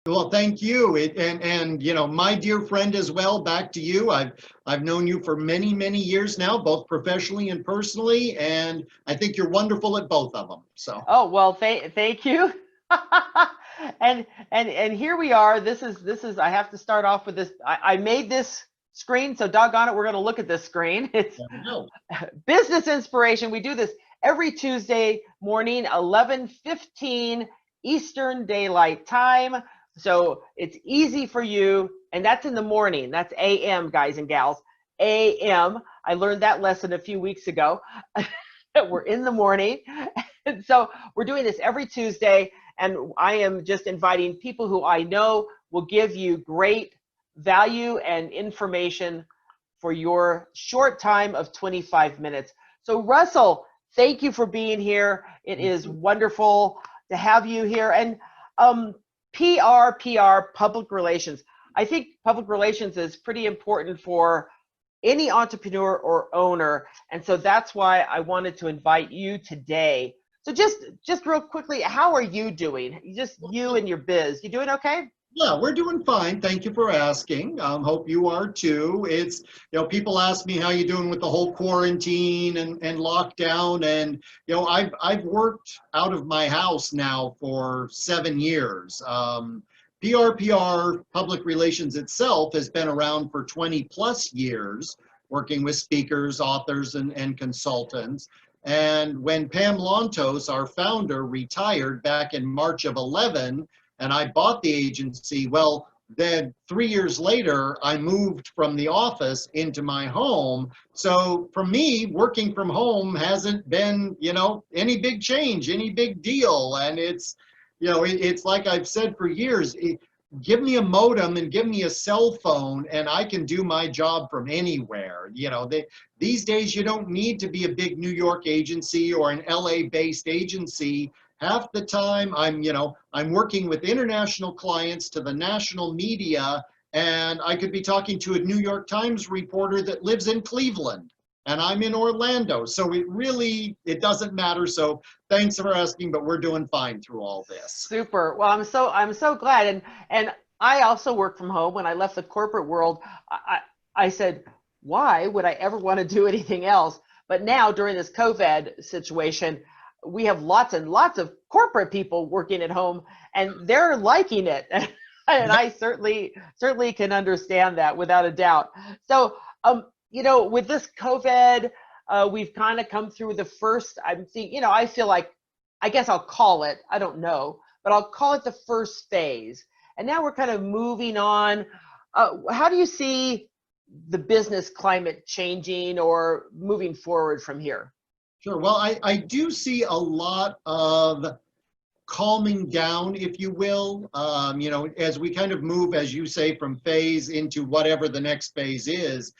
Well, thank you. And you know, my dear friend as well, back to you. I've known you for many, many years now, both professionally and personally, and I think you're wonderful at both of them. So, Oh, well, thank you. And here we are. This is I have to start off with this. I made this screen, so doggone it, we're going to look at this screen. It's there we go. business inspiration. We do this every Tuesday morning, 11:15 Eastern Daylight Time. So it's easy for you, and that's in the morning. That's AM, guys and gals. AM. I learned that lesson a few weeks ago. We're in the morning. And so we're doing this every Tuesday, and I am just inviting people who I know will give you great value and information for your short time of 25 minutes. So Russell, thank you for being here. It is wonderful to have you here. And PR, public relations. I think public relations is pretty important for any entrepreneur or owner. And so that's why I wanted to invite you today. So just real quickly, how are you doing? Just you and your biz. You doing okay? Yeah, we're doing fine. Thank you for asking. Hope you are too. It's, you know, people ask me how you doing with the whole quarantine and lockdown. And, you know, I've worked out of my house now for 7 years. PR, public relations itself, has been around for 20 plus years, working with speakers, authors, and consultants. And when Pam Lontos, our founder, retired back in March of 11, and I bought the agency, well, then 3 years later, I moved from the office into my home. So for me, working from home hasn't been, you know, any big change, any big deal. And it's, you know, it's like I've said for years, give me a modem and give me a cell phone and I can do my job from anywhere. You know, these days you don't need to be a big New York agency or an LA based agency. Half the time I'm working with international clients to the national media, and I could be talking to a New York Times reporter that lives in Cleveland and I'm in Orlando. So it doesn't matter. So thanks for asking, but we're doing fine through all this. Super. Well, I'm so glad. And I also work from home. When I left the corporate world, I said, why would I ever want to do anything else? But now during this COVID situation, we have lots and lots of corporate people working at home, and they're liking it. And I certainly can understand that without a doubt. So, with this COVID, we've kind of come through the first. I'm seeing, I feel like, I guess I'll call it. I don't know, but I'll call it the first phase. And now we're kind of moving on. How do you see the business climate changing or moving forward from here? Sure. Well, I do see a lot of calming down, if you will, as we kind of move, as you say, from phase into whatever the next phase is.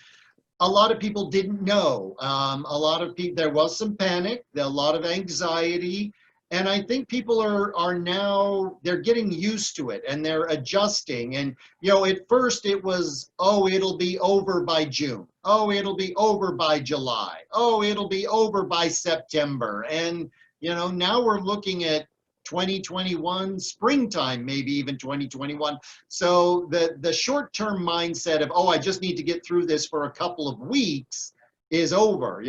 A lot of people didn't know. A lot of people, there was some panic, a lot of anxiety, and I think people are now, they're getting used to it and they're adjusting. And, at first it was, oh, it'll be over by June. Oh, it'll be over by July. Oh, it'll be over by September. And, now we're looking at 2021 springtime, maybe even 2021. So the short-term mindset of, oh, I just need to get through this for a couple of weeks is over.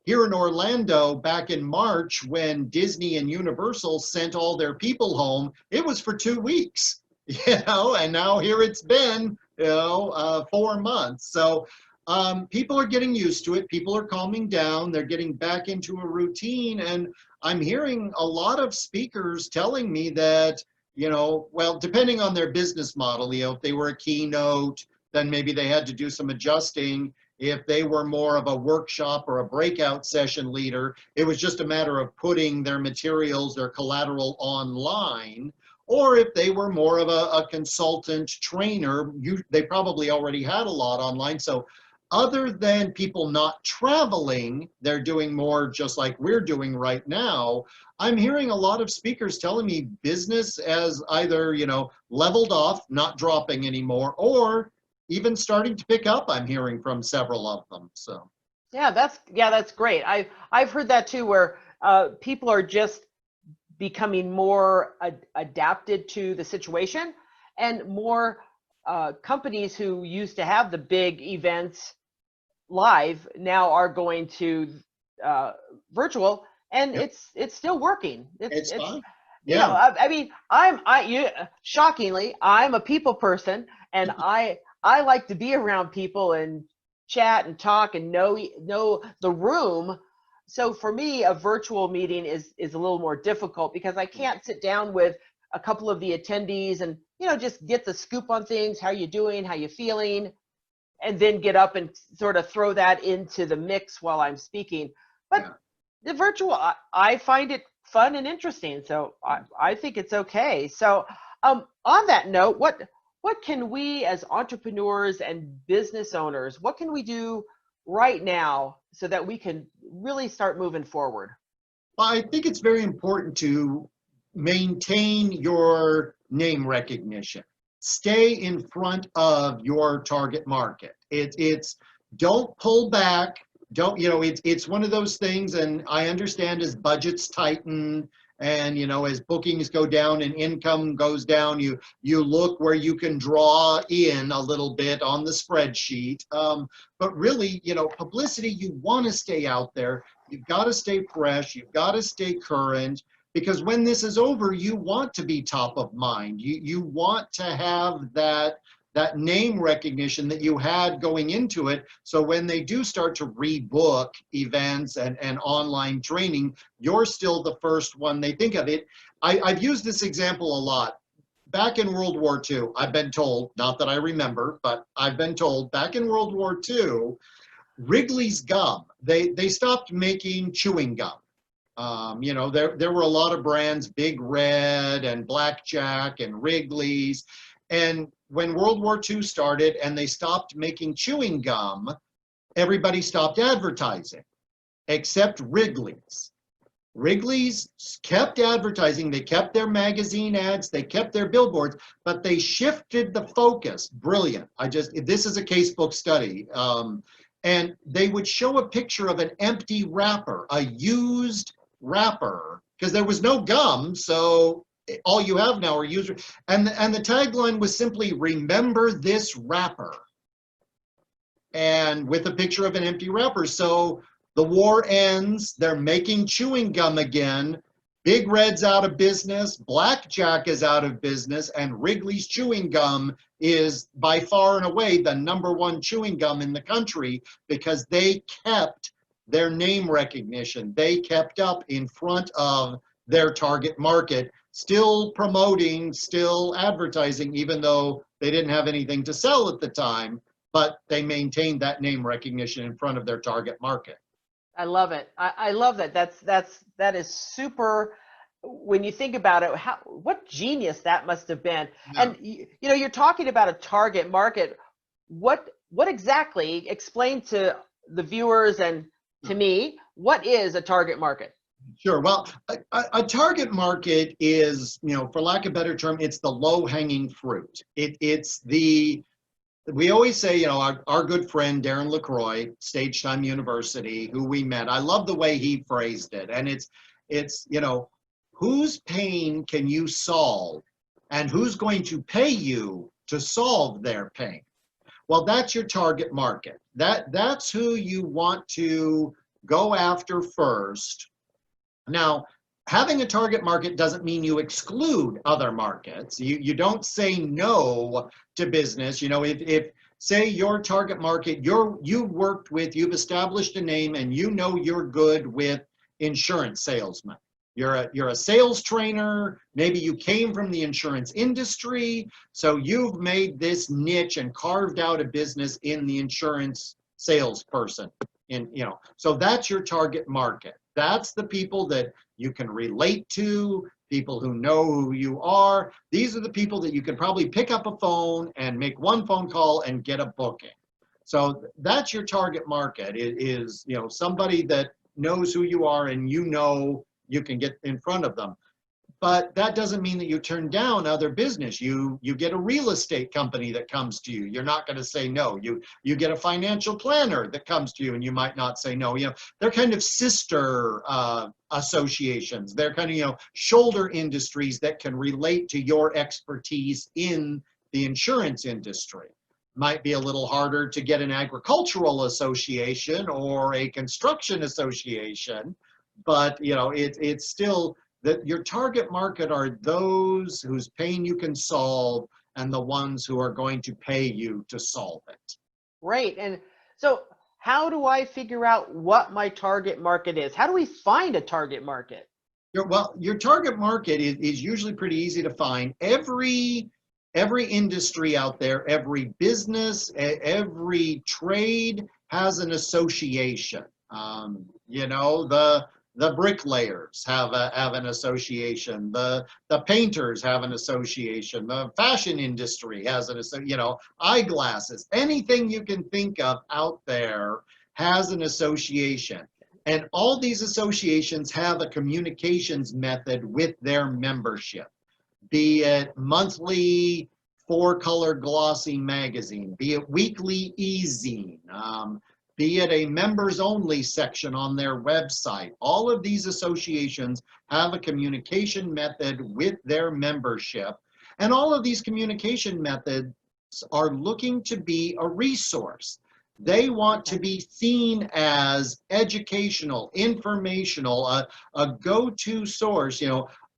Here in Orlando back in March, when Disney and Universal sent all their people home, it was for 2 weeks, and now here it's been, 4 months. So people are getting used to it. People are calming down. They're getting back into a routine. And I'm hearing a lot of speakers telling me that, well, depending on their business model, if they were a keynote, then maybe they had to do some adjusting. If they were more of a workshop or a breakout session leader, it was just a matter of putting their materials, their collateral online. Or if they were more of a consultant trainer, they probably already had a lot online. So other than people not traveling, they're doing more just like we're doing right now. I'm hearing a lot of speakers telling me business as either, leveled off, not dropping anymore, or even starting to pick up. I'm hearing from several of them. So that's great. I've heard that too, where people are just becoming more adapted to the situation, and more companies who used to have the big events live now are going to virtual, and Yep. it's still working. It's It's fine. you know, Yeah. I mean, shockingly, I'm a people person, and I like to be around people and chat and talk and know the room. So for me, a virtual meeting is a little more difficult because I can't sit down with a couple of the attendees and just get the scoop on things. How you doing? How you feeling? And then get up and sort of throw that into the mix while I'm speaking. But Yeah. the virtual, I find it fun and interesting. So I think it's okay. So on that note, what can we as entrepreneurs and business owners, what can we do right now so that we can really start moving forward? I think it's very important to maintain your name recognition. Stay in front of your target market. It's don't pull back. Don't, it's one of those things, and I understand as budgets tighten and, as bookings go down and income goes down, you look where you can draw in a little bit on the spreadsheet. But really, publicity, you want to stay out there. You've got to stay fresh. You've got to stay current, because when this is over, you want to be top of mind. You want to have that name recognition that you had going into it. So when they do start to rebook events and online training, you're still the first one they think of it. I've used this example a lot. Back in World War II, I've been told, not that I remember, but I've been told back in World War II, Wrigley's gum, they stopped making chewing gum. There were a lot of brands, Big Red and Blackjack and Wrigley's. And when World War II started and they stopped making chewing gum, everybody stopped advertising except Wrigley's. Wrigley's kept advertising. They kept their magazine ads. They kept their billboards, but they shifted the focus. Brilliant. This is a casebook study. And they would show a picture of an empty wrapper, a used wrapper, because there was no gum. So all you have now are used. And the tagline was simply, "Remember this wrapper." And with a picture of an empty wrapper. So the war ends, they're making chewing gum again. Big Red's out of business, Blackjack is out of business, and Wrigley's chewing gum is by far and away the #1 chewing gum in the country, because they kept their name recognition. They kept up in front of their target market, still promoting, still advertising, even though they didn't have anything to sell at the time, but they maintained that name recognition in front of their target market. I love it. I love that. That is super. When you think about it, what genius that must have been. Yeah. And you're talking about a target market. What exactly? Explain to the viewers and to me, what is a target market? Sure. Well, a target market is, for lack of a better term, it's the low-hanging fruit. We always say, our good friend Darren LaCroix, Stage Time University, who we met, I love the way he phrased it. And it's whose pain can you solve, and who's going to pay you to solve their pain? Well, that's your target market. That's who you want to go after first. Now, having a target market doesn't mean you exclude other markets. You don't say no to business. If say your target market, you've established a name and you're good with insurance salesmen. You're a sales trainer. Maybe you came from the insurance industry, so you've made this niche and carved out a business in the insurance salesperson. So that's your target market. That's the people that you can relate to, people who know who you are. These are the people that you can probably pick up a phone and make one phone call and get a booking. So that's your target market. It is, somebody that knows who you are and you can get in front of them. But that doesn't mean that you turn down other business. You get a real estate company that comes to you. You're not going to say no. You get a financial planner that comes to you, and you might not say no. They're kind of sister associations. They're kind of shoulder industries that can relate to your expertise in the insurance industry. Might be a little harder to get an agricultural association or a construction association, but it's still that your target market are those whose pain you can solve and the ones who are going to pay you to solve it. Right. And so how do I figure out what my target market is? How do we find a target market? Your target market is usually pretty easy to find. Every industry out there, every business, every trade has an association. The bricklayers have an association. The painters have an association. The fashion industry has an association. Eyeglasses, anything you can think of out there has an association. And all these associations have a communications method with their membership, be it monthly 4-color glossy magazine, be it weekly e-zine, be it a members only section on their website. All of these associations have a communication method with their membership. And all of these communication methods are looking to be a resource. They want to be seen as educational, informational, a go-to source.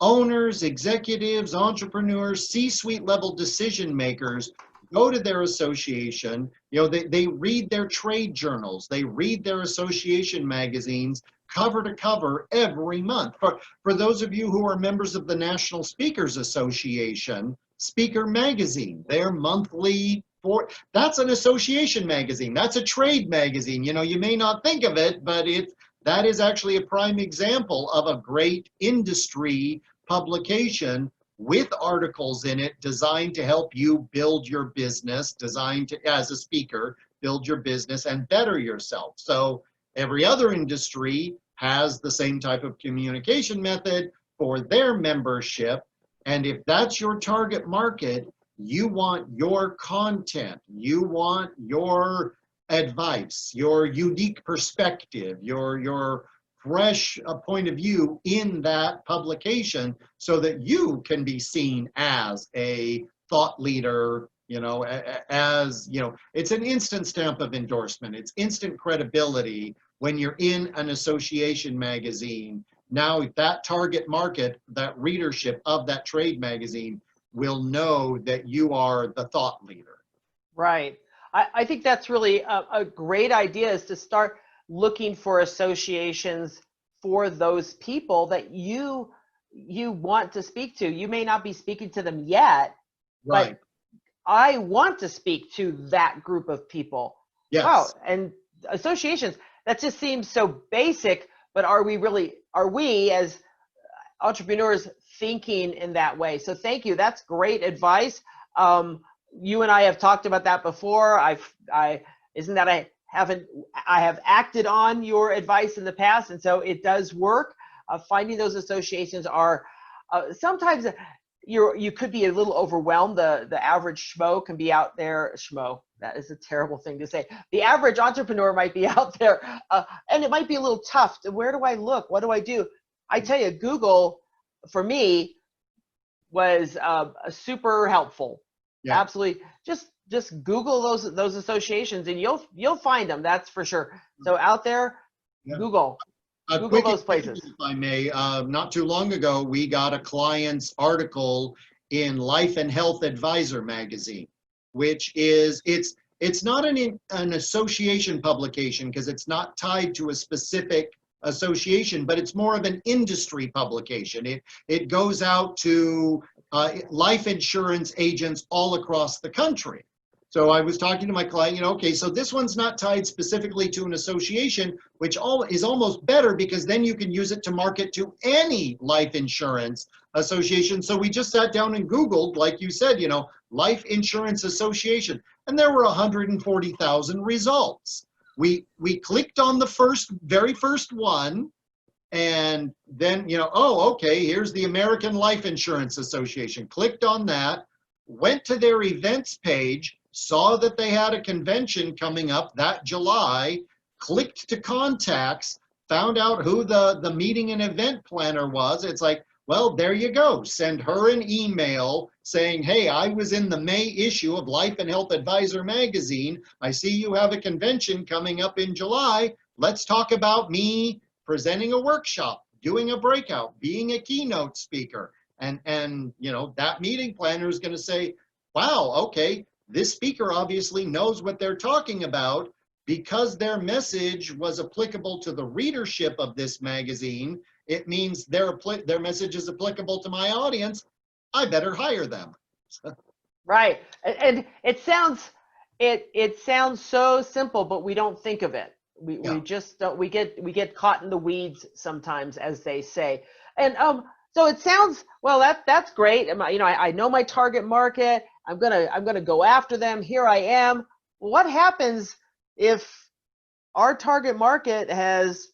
Owners, executives, entrepreneurs, C-suite level decision makers go to their association. They read their trade journals, they read their association magazines cover to cover every month. For those of you who are members of the National Speakers Association, Speaker Magazine, their monthly that's an association magazine. That's a trade magazine. You may not think of it, but that is actually a prime example of a great industry publication with articles in it designed to help you build your business, designed to, as a speaker, build your business and better yourself. So every other industry has the same type of communication method for their membership. And if that's your target market, you want your content, you want your advice, your unique perspective, your fresh point of view in that publication so that you can be seen as a thought leader, it's an instant stamp of endorsement. It's instant credibility when you're in an association magazine. Now that target market, that readership of that trade magazine will know that you are the thought leader. Right. I think that's really a great idea, is to start looking for associations for those people that you want to speak to. You may not be speaking to them yet, right? But I want to speak to that group of people. Yes. Wow. And associations, that just seems so basic, but are we as entrepreneurs thinking in that way? So thank you. That's great advice. You and I have talked about that before. I have acted on your advice in the past, and so it does work. Finding those associations are sometimes you could be a little overwhelmed. The average schmo can be out there. Schmo, that is a terrible thing to say. The average entrepreneur might be out there, and it might be a little tough. Where do I look? What do I do? I tell you, Google for me was super helpful. Yeah. Absolutely. Just Google those associations and you'll find them. That's for sure. So out there, yeah. Google those places. If I may, not too long ago, we got a client's article in Life and Health Advisor magazine, which is, it's not an association publication because it's not tied to a specific association, but it's more of an industry publication. It goes out to life insurance agents all across the country. So I was talking to my client, okay, so this one's not tied specifically to an association, which is almost better because then you can use it to market to any life insurance association. So we just sat down and Googled, like you said, Life Insurance Association, and there were 140,000 results. We clicked on the very first one, And then, oh, okay, here's the American Life Insurance Association. Clicked on that, went to their events page, saw that they had a convention coming up that July, clicked to contacts, found out who the meeting and event planner was. It's like, well, there you go. Send her an email saying, hey, I was in the May issue of Life and Health Advisor magazine. I see you have a convention coming up in July. Let's talk about me presenting a workshop, doing a breakout, being a keynote speaker. And that meeting planner is going to say, wow, okay, this speaker obviously knows what they're talking about because their message was applicable to the readership of this magazine. It means their message is applicable to my audience. I better hire them. Right. And it sounds so simple, but we don't think of it. We just don't. We get caught in the weeds sometimes, as they say. And so it sounds, well, that's great. I know my target market. I'm gonna go after them. Here I am. What happens if our target market has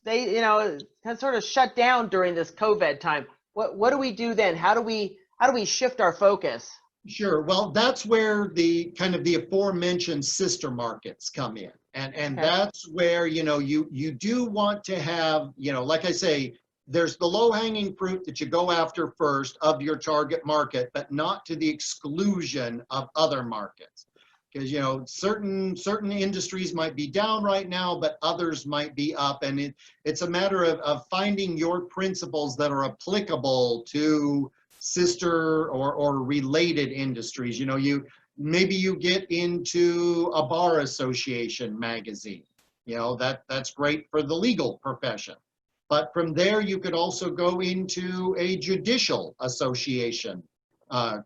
sort of shut down during this COVID time? What do we do then? How do we shift our focus? Sure. Well, that's where the aforementioned sister markets come in. And Okay. that's where, you do want to have, like I say, there's the low-hanging fruit that you go after first of your target market, but not to the exclusion of other markets. Because, certain industries might be down right now, but others might be up. And it's a matter of finding your principles that are applicable to sister or related industries. Maybe you get into a bar association magazine. That's great for the legal profession. But from there, you could also go into a judicial association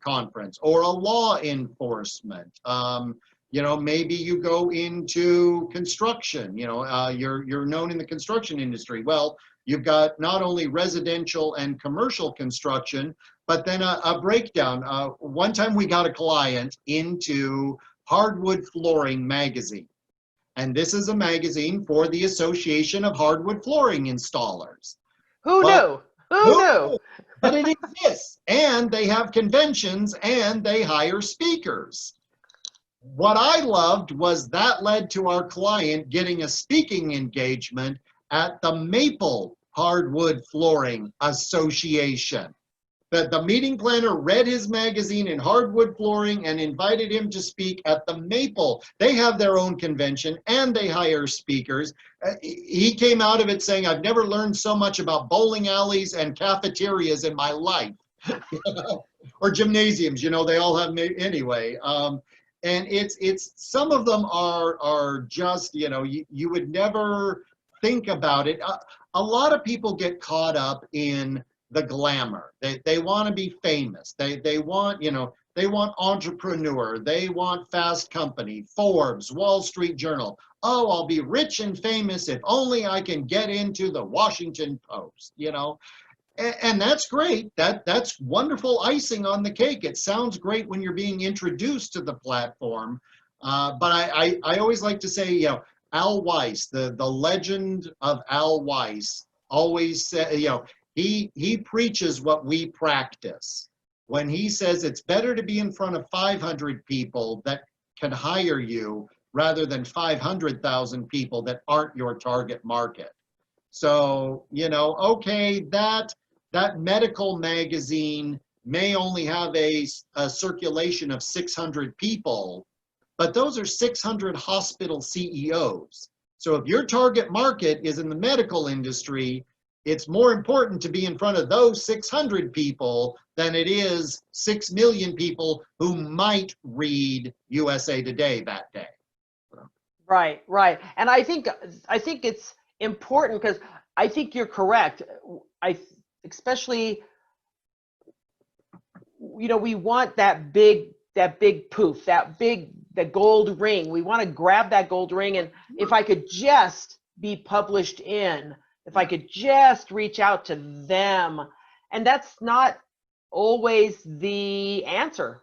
conference or a law enforcement. Maybe you go into construction. You're known in the construction industry. Well, you've got not only residential and commercial construction, but then a breakdown. One time we got a client into Hardwood Flooring magazine. And this is a magazine for the Association of Hardwood Flooring Installers. Who knew? Who knew? But it exists, and they have conventions, and they hire speakers. What I loved was that led to our client getting a speaking engagement at the Maple Hardwood Flooring Association. The meeting planner read his magazine in hardwood flooring and invited him to speak at the Maple. They have their own convention and they hire speakers. He came out of it saying, I've never learned so much about bowling alleys and cafeterias in my life. Or gymnasiums, they all have, anyway. And it's some of them are just, you would never think about it. A lot of people get caught up in the glamour. They want to be famous. They want, they want entrepreneur. They want Fast Company, Forbes, Wall Street Journal. Oh, I'll be rich and famous if only I can get into the Washington Post, And that's great. That's wonderful icing on the cake. It sounds great when you're being introduced to the platform. But I always like to say, Al Weiss, the legend of Al Weiss, always said, he preaches what we practice. When he says it's better to be in front of 500 people that can hire you rather than 500,000 people that aren't your target market. So, okay, that medical magazine may only have a circulation of 600 people, but those are 600 hospital CEOs. So if your target market is in the medical industry, it's more important to be in front of those 600 people than it is 6 million people who might read USA Today that day. Right. And I think it's important because I think you're correct. Especially, we want that big poof, the gold ring. We want to grab that gold ring. And if I could just be published in, if I could just reach out to them, and that's not always the answer.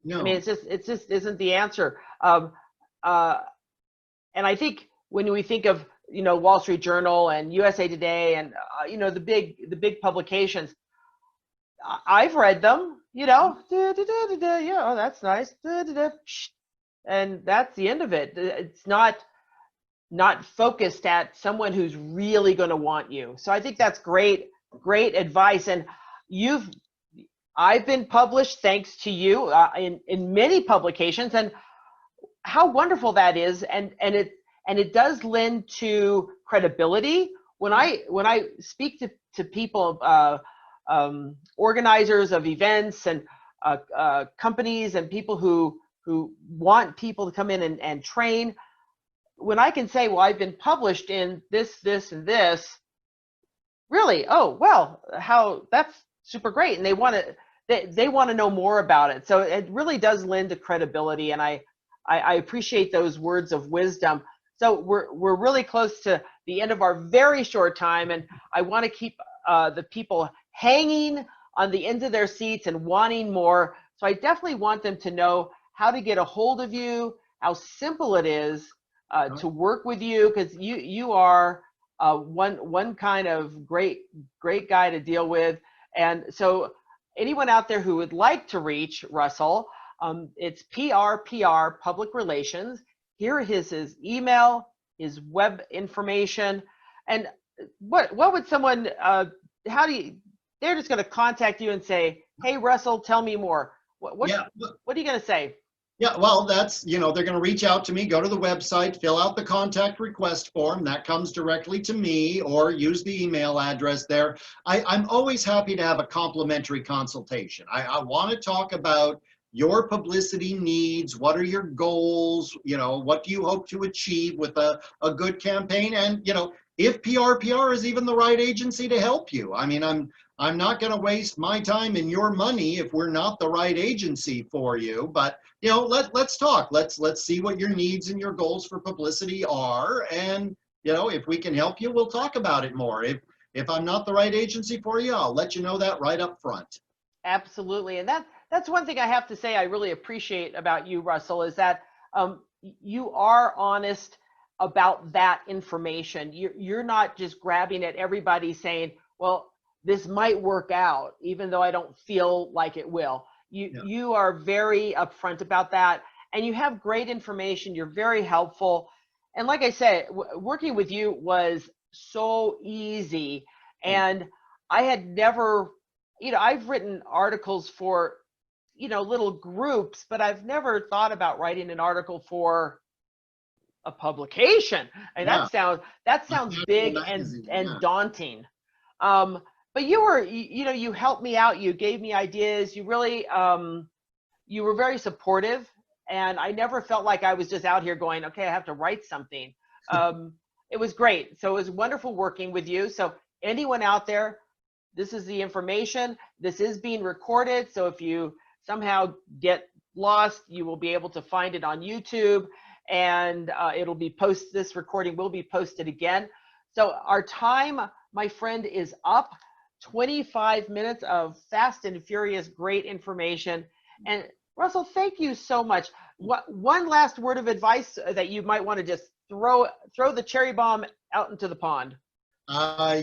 No. I mean, it just isn't the answer. And I think when we think of Wall Street Journal and USA Today and the big publications. I've read them. Yeah, oh, that's nice. And that's the end of it. It's not focused at someone who's really going to want you. So I think that's great advice. And I've been published thanks to you in many publications, and how wonderful that is. And it does lend to credibility when I speak to people, organizers of events and companies and people who want people to come in and train. When I can say, well, I've been published in this, and this, really, oh, well, that's super great. And they want to know more about it. So it really does lend to credibility. And I appreciate those words of wisdom. So we're really close to the end of our very short time. And I want to keep the people hanging on the ends of their seats and wanting more. So I definitely want them to know how to get a hold of you, how simple it is to work with you, because you are one kind of great guy to deal with. And so anyone out there who would like to reach Russell, it's PRPR Public Relations. Here is his email, his web information, and what would someone? They're just going to contact you and say, "Hey, Russell, tell me more." What are you going to say? Yeah, well, that's, they're going to reach out to me, go to the website, fill out the contact request form. That comes directly to me, or use the email address there. I'm always happy to have a complimentary consultation. I want to talk about your publicity needs. What are your goals? What do you hope to achieve with a good campaign? And, if PRPR is even the right agency to help you. I mean, I'm not going to waste my time and your money if we're not the right agency for you. But let's talk. Let's see what your needs and your goals for publicity are, and if we can help you, we'll talk about it more. If I'm not the right agency for you, I'll let you know that right up front. Absolutely, and that's one thing I have to say I really appreciate about you, Russell, is that you are honest about that information. You're not just grabbing at everybody saying, well, this might work out, even though I don't feel like it will. You are very upfront about that, and you have great information. You're very helpful. And like I said, working with you was so easy. And I had never, I've written articles for, little groups, but I've never thought about writing an article for a publication. And that sounds big and daunting. But you helped me out. You gave me ideas. You really, you were very supportive, and I never felt like I was just out here going, okay, I have to write something. It was great. So it was wonderful working with you. So anyone out there, this is the information. This is being recorded. So if you somehow get lost, you will be able to find it on YouTube, and this recording will be posted again. So our time, my friend, is up. 25 minutes of fast and furious, great information. And Russell, thank you so much. One last word of advice that you might want to just throw the cherry bomb out into the pond.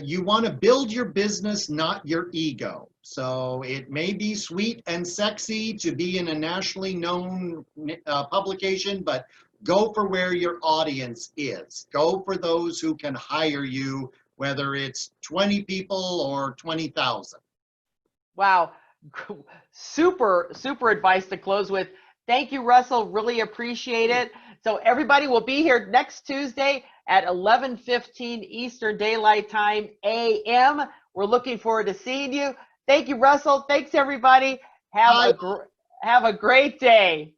You want to build your business, not your ego. So it may be sweet and sexy to be in a nationally known publication, but go for where your audience is. Go for those who can hire you, whether it's 20 people or 20,000. Wow. Super advice to close with. Thank you, Russell. Really appreciate it. So everybody will be here next Tuesday at 11:15 Eastern Daylight Time AM. We're looking forward to seeing you. Thank you, Russell. Thanks, everybody. Have a great day.